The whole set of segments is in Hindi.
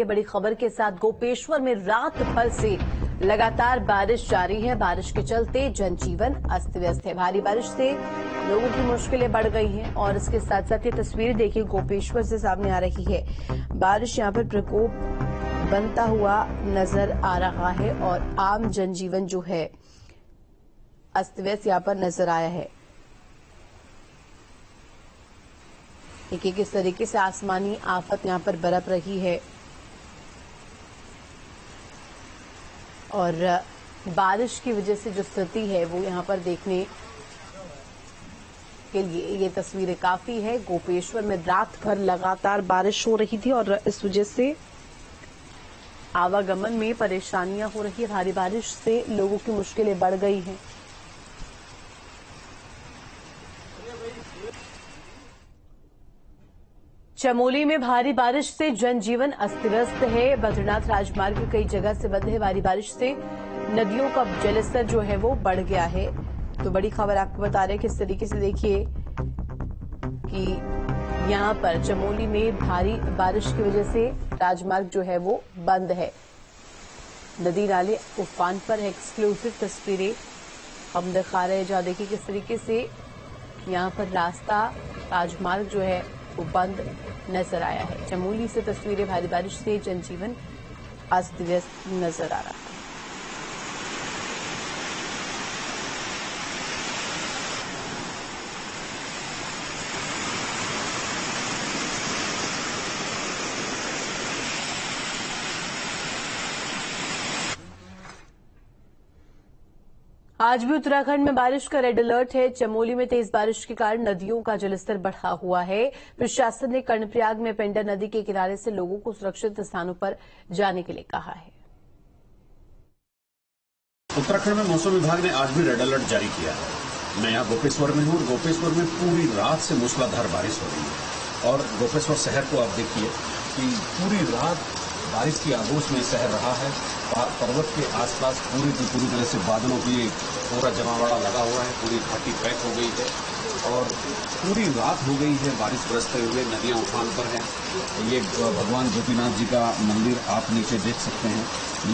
बड़ी खबर के साथ गोपेश्वर में रात भर से लगातार बारिश जारी है। बारिश के चलते जनजीवन अस्त व्यस्त है। भारी बारिश से लोगों की मुश्किलें बढ़ गई हैं और इसके साथ साथ ये तस्वीरें देखिए गोपेश्वर से सामने आ रही है। बारिश यहां पर प्रकोप बनता हुआ नजर आ रहा है और आम जनजीवन जो है अस्त व्यस्त यहां पर नजर आया है। देखिए किस तरीके से आसमानी आफत यहां पर बरप रही है और बारिश की वजह से जो स्थिति है वो यहां पर देखने के लिए ये तस्वीरें काफी है। गोपेश्वर में रात भर लगातार बारिश हो रही थी और इस वजह से आवागमन में परेशानियां हो रही है। भारी बारिश से लोगों की मुश्किलें बढ़ गई हैं। चमोली में भारी बारिश से जनजीवन अस्त व्यस्त है। बद्रीनाथ राजमार्ग कई जगह से बंद है। भारी बारिश से नदियों का जलस्तर जो है वो बढ़ गया है। तो बड़ी खबर आपको बता रहे हैं किस तरीके से देखिए कि यहां पर चमोली में भारी बारिश की वजह से राजमार्ग जो है वो बंद है। नदी नाले उफान पर है। एक्सक्लूसिव तस्वीरें हम दिखा रहे हैं जहां देखिए किस तरीके से यहां पर रास्ता राजमार्ग जो है वो बंद नजर आया है। चमोली से तस्वीरें भारी बारिश से जनजीवन अस्त व्यस्त नजर आ रहा है। आज भी उत्तराखंड में बारिश का रेड अलर्ट है। चमोली में तेज बारिश के कारण नदियों का जलस्तर बढ़ा हुआ है। प्रशासन ने कर्णप्रयाग में पिंडर नदी के किनारे से लोगों को सुरक्षित स्थानों पर जाने के लिए कहा है। उत्तराखंड में मौसम विभाग ने आज भी रेड अलर्ट जारी किया है। मैं यहाँ गोपेश्वर में हूँ और गोपेश्वर में पूरी रात से मूसलाधार बारिश हो रही है और गोपेश्वर शहर को आप देखिए कि पूरी रात बारिश की आगोश में शहर रहा है। पर्वत के आसपास पूरी तरह से बादलों की पूरा जमावड़ा लगा हुआ है। पूरी घाटी पैक हो गई है और पूरी रात हो गई है बारिश बरसते हुए। नदियां उफान पर हैं। ये भगवान ज्योतिनाथ जी का मंदिर आप नीचे देख सकते हैं।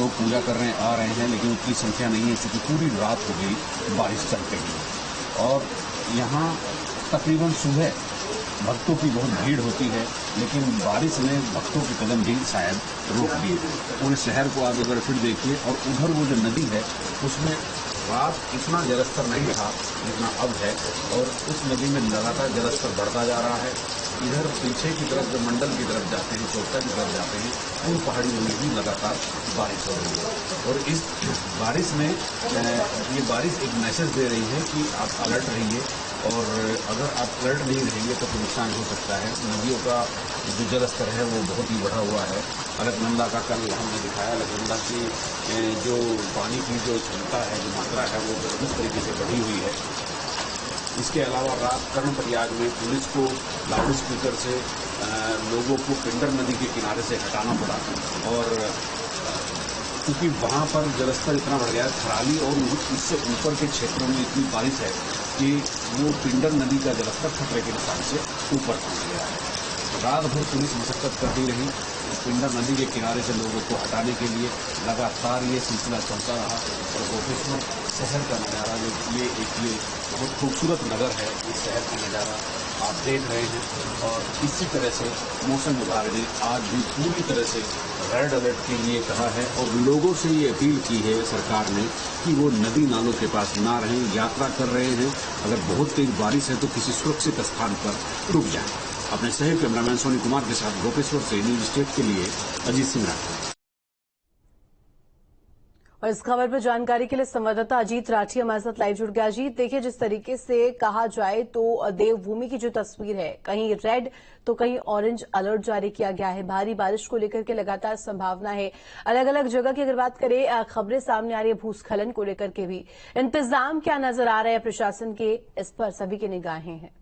लोग पूजा कर रहे हैं, आ रहे हैं, लेकिन उतनी संख्या नहीं है क्योंकि पूरी रात हो गई बारिश चलते हुए। और यहाँ तकरीबन सुबह भक्तों की बहुत भीड़ होती है, लेकिन बारिश ने भक्तों के कदम भी शायद रोक दिए। पूरे शहर को आप अगर फिर देखिए और उधर वो जो नदी है उसमें रात इतना जलस्तर नहीं रहा जितना अब है और उस नदी में लगातार जलस्तर बढ़ता जा रहा है। इधर पीछे की तरफ जो मंडल की तरफ जाते हैं, चौथा की तरफ जाते हैं, उन पहाड़ियों में भी लगातार बारिश हो रही है और इस बारिश में ये बारिश एक मैसेज दे रही है कि आप अलर्ट रहिए और अगर आप अलर्ट नहीं रहेंगे तो फिर नुकसान हो सकता है। नदियों का जो जलस्तर है वो बहुत ही बढ़ा हुआ है। अलकनंदा का कल हमने दिखाया, अलकनंदा की जो पानी की जो क्षमता है, जो मात्रा है, वो इस तरीके से बढ़ी हुई है। इसके अलावा रात कर्णप्रयाग में पुलिस को लाउड स्पीकर से लोगों को पिंडर नदी के किनारे से हटाना पड़ा और क्योंकि वहाँ पर जलस्तर इतना बढ़ गया है। थराली और इससे ऊपर के क्षेत्रों में इतनी बारिश है कि वो पिंडर नदी का जलस्तर खतरे के निशान से ऊपर पहुंच गया है। रात भर पुलिस मशक्कत करती रही पिंडर नदी के किनारे से लोगों को हटाने के लिए। लगातार ये सिलसिला चलता रहा और गोपेश्वर शहर का नज़ारा ये बहुत खूबसूरत नगर है। इस शहर का नज़ारा आप देख रहे हैं और इसी तरह से मौसम विभाग ने आज भी पूरी तरह से रेड अलर्ट के लिए कहा है और लोगों से ये अपील की है सरकार ने कि वो नदी नालों के पास ना रहें। यात्रा कर रहे हैं, अगर बहुत तेज बारिश है तो किसी सुरक्षित स्थान पर रुक जाएं। अपने सहयोगी कैमरामैन सोनी कुमार के साथ गोपेश्वर से न्यूज स्टेट के लिए अजीत सिंह राठौर। और इस खबर पर जानकारी के लिए संवाददाता अजीत राठी हमारे साथ लाइव जुड़ गया। अजीत, देखिए जिस तरीके से कहा जाए तो देवभूमि की जो तस्वीर है, कहीं रेड तो कहीं ऑरेंज अलर्ट जारी किया गया है। भारी बारिश को लेकर के लगातार संभावना है। अलग अलग जगह की अगर बात करें, खबरें सामने आ रही है भूस्खलन को लेकर के भी। इंतजाम क्या नजर आ रहे हैं प्रशासन के, इस पर सभी की निगाहें हैं।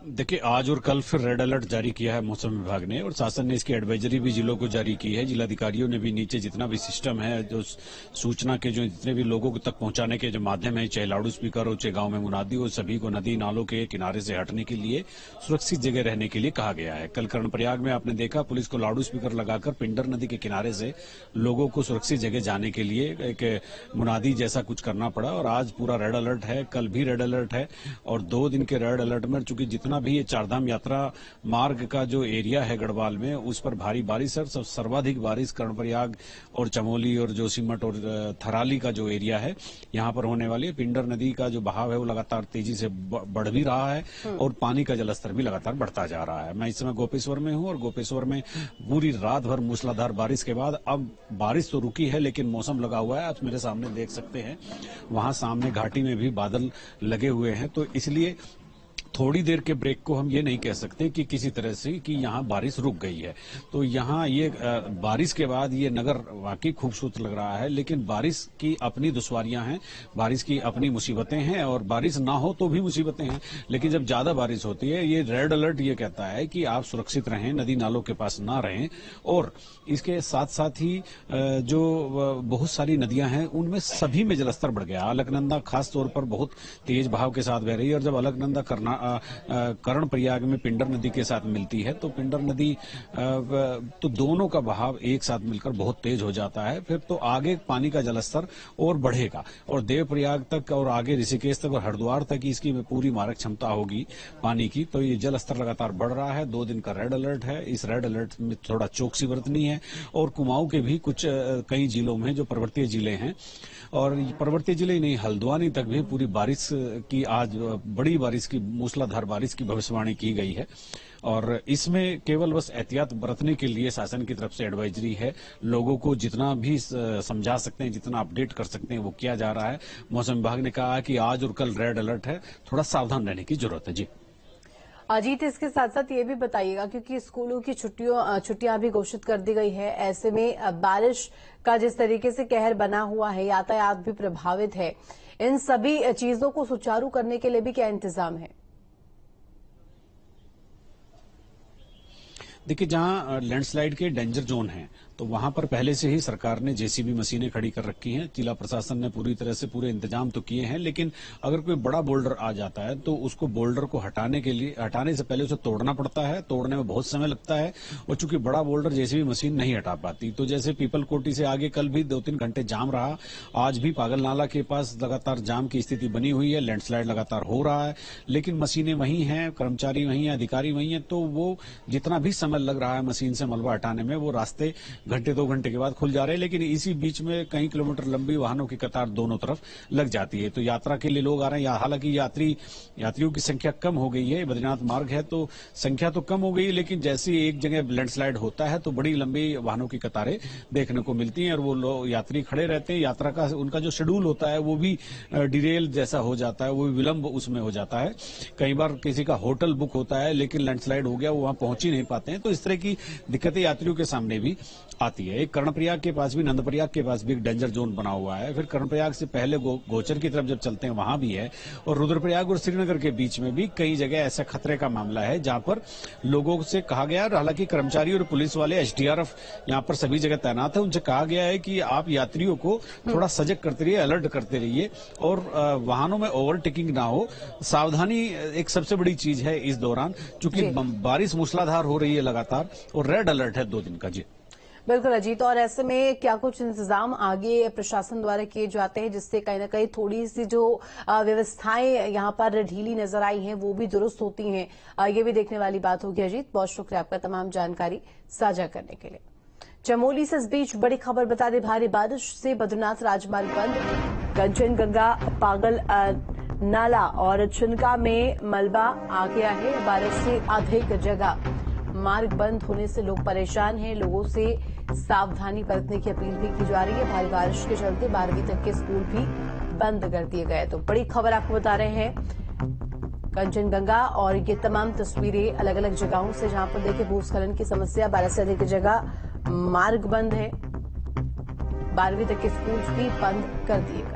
देखिए, आज और कल फिर रेड अलर्ट जारी किया है मौसम विभाग ने, और शासन ने इसकी एडवाइजरी भी जिलों को जारी की है। जिलाधिकारियों ने भी नीचे जितना भी सिस्टम है, जो सूचना के जो जितने भी लोगों तक पहुंचाने के जो माध्यम है, चाहे लाउड स्पीकर हो, चाहे गांव में मुनादी हो, सभी को नदी नालों के किनारे से हटने के लिए, सुरक्षित जगह रहने के लिए कहा गया है। कल कर्णप्रयाग में आपने देखा, पुलिस को लाउड स्पीकर लगाकर पिंडर नदी के किनारे से लोगों को सुरक्षित जगह जाने के लिए एक मुनादी जैसा कुछ करना पड़ा। और आज पूरा रेड अलर्ट है, कल भी रेड अलर्ट है, और 2 दिन के रेड अलर्ट में चूंकि जितना भी ये चारधाम यात्रा मार्ग का जो एरिया है गढ़वाल में, उस पर भारी बारिश है। सर्वाधिक बारिश कर्णप्रयाग और चमोली और जोशीमठ और थराली का जो एरिया है, यहां पर होने वाली है। पिंडर नदी का जो बहाव है वो लगातार तेजी से बढ़ भी रहा है, और पानी का जलस्तर भी लगातार बढ़ता जा रहा है। मैं इस समय गोपेश्वर में हूं, और गोपेश्वर में पूरी रात भर मूसलाधार बारिश के बाद अब बारिश तो रुकी है, लेकिन मौसम लगा हुआ है। आप मेरे सामने देख सकते हैं, वहां सामने घाटी में भी बादल लगे हुए हैं। तो इसलिए थोड़ी देर के ब्रेक को हम ये नहीं कह सकते कि किसी तरह से कि यहाँ बारिश रुक गई है। तो यहाँ ये बारिश के बाद ये नगर वाकई खूबसूरत लग रहा है, लेकिन बारिश की अपनी दुश्वारियां हैं, बारिश की अपनी मुसीबतें हैं, और बारिश ना हो तो भी मुसीबतें हैं। लेकिन जब ज्यादा बारिश होती है, ये रेड अलर्ट ये कहता है कि आप सुरक्षित रहें, नदी नालों के पास ना रहें। और इसके साथ साथ ही जो बहुत सारी नदियां हैं, उनमें सभी में जलस्तर बढ़ गया। अलकनंदा खास तौर पर बहुत तेज बहाव के साथ बह रही है, और जब अलकनंदा कर्णप्रयाग में पिंडर नदी के साथ मिलती है, तो पिंडर नदी तो दोनों का बहाव एक साथ मिलकर बहुत तेज हो जाता है। फिर तो आगे पानी का जलस्तर और बढ़ेगा, और देवप्रयाग तक और आगे ऋषिकेश तक और हरिद्वार तक इसकी पूरी मारक क्षमता होगी पानी की। तो ये जल स्तर लगातार बढ़ रहा है। 2 दिन का रेड अलर्ट है। इस रेड अलर्ट में थोड़ा चौकसी बरतनी है, और कुमाऊं के भी कुछ कई जिलों में जो पर्वतीय जिले हैं, और पर्वतीय जिले ही नहीं, हल्द्वानी तक भी पूरी बारिश की, आज बड़ी बारिश की, मूसलाधार बारिश की भविष्यवाणी की गई है। और इसमें केवल बस एहतियात बरतने के लिए शासन की तरफ से एडवाइजरी है। लोगों को जितना भी समझा सकते हैं, जितना अपडेट कर सकते हैं, वो किया जा रहा है। मौसम विभाग ने कहा कि आज और कल रेड अलर्ट है, थोड़ा सावधान रहने की जरूरत है। जी अजीत, इसके साथ साथ ये भी बताइएगा, क्योंकि स्कूलों की छुट्टियां भी घोषित कर दी गई है, ऐसे में बारिश का जिस तरीके से कहर बना हुआ है, यातायात भी प्रभावित है, इन सभी चीजों को सुचारू करने के लिए भी क्या इंतजाम है? देखिए, जहां लैंडस्लाइड के डेंजर जोन हैं, तो वहां पर पहले से ही सरकार ने जेसीबी मशीनें खड़ी कर रखी हैं। जिला प्रशासन ने पूरी तरह से पूरे इंतजाम तो किए हैं, लेकिन अगर कोई बड़ा बोल्डर आ जाता है तो उसको बोल्डर को हटाने से पहले उसे तोड़ना पड़ता है। तोड़ने में बहुत समय लगता है, और चूंकि बड़ा बोल्डर जेसीबी मशीन नहीं हटा पाती, तो जैसे पीपल कोटी से आगे कल भी 2-3 घंटे जाम रहा। आज भी पागल नाला के पास लगातार जाम की स्थिति बनी हुई है। लैंडस्लाइड लगातार हो रहा है, लेकिन मशीनें वही हैं, कर्मचारी वही हैं, अधिकारी वही हैं, तो वो जितना भी समय लग रहा है मशीन से मलबा हटाने में, वो रास्ते घंटे 2 घंटे के बाद खुल जा रहे हैं। लेकिन इसी बीच में कई किलोमीटर लंबी वाहनों की कतार दोनों तरफ लग जाती है। तो यात्रा के लिए लोग आ रहे हैं। हालांकि यात्रियों की संख्या कम हो गई है, बद्रीनाथ मार्ग है तो संख्या तो कम हो गई, लेकिन जैसे एक जगह लैंडस्लाइड होता है तो बड़ी लंबी वाहनों की कतारें देखने को मिलती हैं, और वो लोग यात्री खड़े रहते हैं। यात्रा का उनका जो शेड्यूल होता है वो भी डिरेल जैसा हो जाता है, वो भी विलंब उसमें हो जाता है। कई बार किसी का होटल बुक होता है, लेकिन लैंडस्लाइड हो गया, वो वहां पहुंच ही नहीं पाते हैं। तो इस तरह की दिक्कतें यात्रियों के सामने भी आती है। एक कर्णप्रयाग के पास भी, नंदप्रयाग के पास भी एक डेंजर जोन बना हुआ है। फिर कर्णप्रयाग से पहले गोचर की तरफ जब चलते हैं वहां भी है, और रुद्रप्रयाग और श्रीनगर के बीच में भी कई जगह ऐसा खतरे का मामला है, जहां पर लोगों से कहा गया, हालांकि कर्मचारी और पुलिस वाले, एसडीआरएफ यहां पर सभी जगह तैनात है, उनसे कहा गया है कि आप यात्रियों को थोड़ा सजग करते रहिए, अलर्ट करते रहिए, और वाहनों में ओवरटेकिंग ना हो। सावधानी एक सबसे बड़ी चीज है इस दौरान, चूंकि बारिश मूसलाधार हो रही है लगातार, और रेड अलर्ट है 2 दिन का। जी बिल्कुल अजीत, और ऐसे में क्या कुछ इंतजाम आगे प्रशासन द्वारा किए जाते हैं, जिससे कहीं ना कहीं थोड़ी सी जो व्यवस्थाएं यहाँ पर ढीली नजर आई हैं वो भी दुरुस्त होती हैं, ये भी देखने वाली बात होगी। अजीत, बहुत शुक्रिया आपका तमाम जानकारी साझा करने के लिए। चमोली से इस बीच बड़ी खबर बता दें, भारी बारिश से बद्रीनाथ राजमार्ग बंद, कंचनगंगा, पागल नाला और छिनका में मलबा आ गया है। बारिश से अधिक जगह मार्ग बंद होने से लोग परेशान हैं। लोगों से सावधानी बरतने की अपील भी की जा रही है। भारी बारिश के चलते 12वीं तक के स्कूल भी बंद कर दिए गए। तो बड़ी खबर आपको बता रहे हैं कंचनगंगा, और ये तमाम तस्वीरें अलग अलग जगहों से, जहां पर देखिए भूस्खलन की समस्या, 12 से अधिक जगह मार्ग बंद है। 12वीं तक के स्कूल भी बंद कर दिए गए।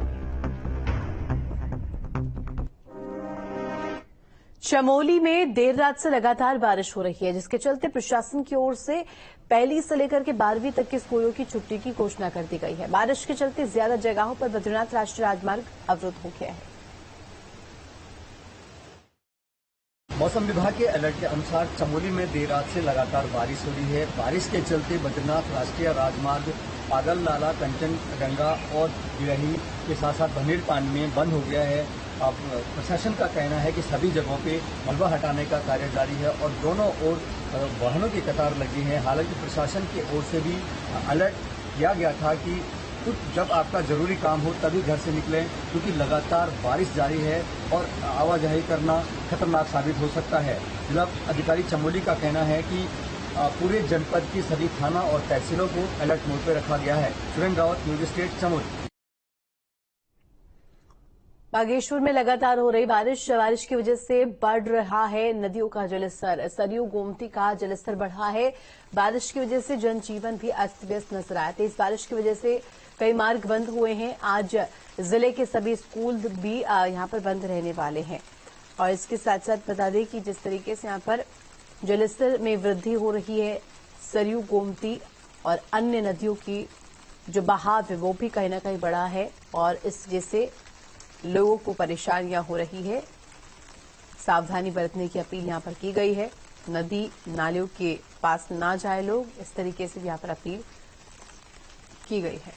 चमोली में देर रात से लगातार बारिश हो रही है, जिसके चलते प्रशासन की ओर से पहली से लेकर के 12वीं तक के स्कूलों की छुट्टी की घोषणा कर दी गई है। बारिश के चलते ज्यादा जगहों पर बद्रीनाथ राष्ट्रीय राजमार्ग अवरुद्ध हो गया है। मौसम विभाग के अलर्ट के अनुसार चमोली में देर रात से लगातार बारिश हो रही है। बारिश के चलते बद्रीनाथ राष्ट्रीय राजमार्ग पागल नाला, कंचनगंगा और बिरही के साथ साथ भनेर पानी में बंद हो गया है। अब प्रशासन का कहना है कि सभी जगहों पे मलबा हटाने का कार्य जारी है और दोनों ओर वाहनों की कतार लगी है। हालांकि प्रशासन की ओर से भी अलर्ट किया गया था कि कुछ जब आपका जरूरी काम हो तभी घर से निकलें, क्योंकि लगातार बारिश जारी है और आवाजाही करना खतरनाक साबित हो सकता है। जिला अधिकारी चमोली का कहना है कि पूरे जनपद की सभी थाना और तहसीलों को अलर्ट मोड पर रखा गया है। Surendra Rawat, news state, Chamoli. बागेश्वर में लगातार हो रही बारिश की वजह से बढ़ रहा है नदियों का जलस्तर। सरयू, गोमती का जलस्तर बढ़ा है। बारिश की वजह से जनजीवन भी अस्त व्यस्त नजर आया। तेज बारिश की वजह से कई मार्ग बंद हुए हैं। आज जिले के सभी स्कूल भी यहां पर बंद रहने वाले हैं। और इसके साथ साथ बता दें कि जिस तरीके से यहां पर जलस्तर में वृद्धि हो रही है, सरयू, गोमती और अन्य नदियों की जो बहाव है वो भी कहीं न कहीं बढ़ा है और इस वजह से लोगों को परेशानियां हो रही है। सावधानी बरतने की अपील यहां पर की गई है। नदी नालियों के पास ना जाए लोग, इस तरीके से भी यहां पर अपील की गई है।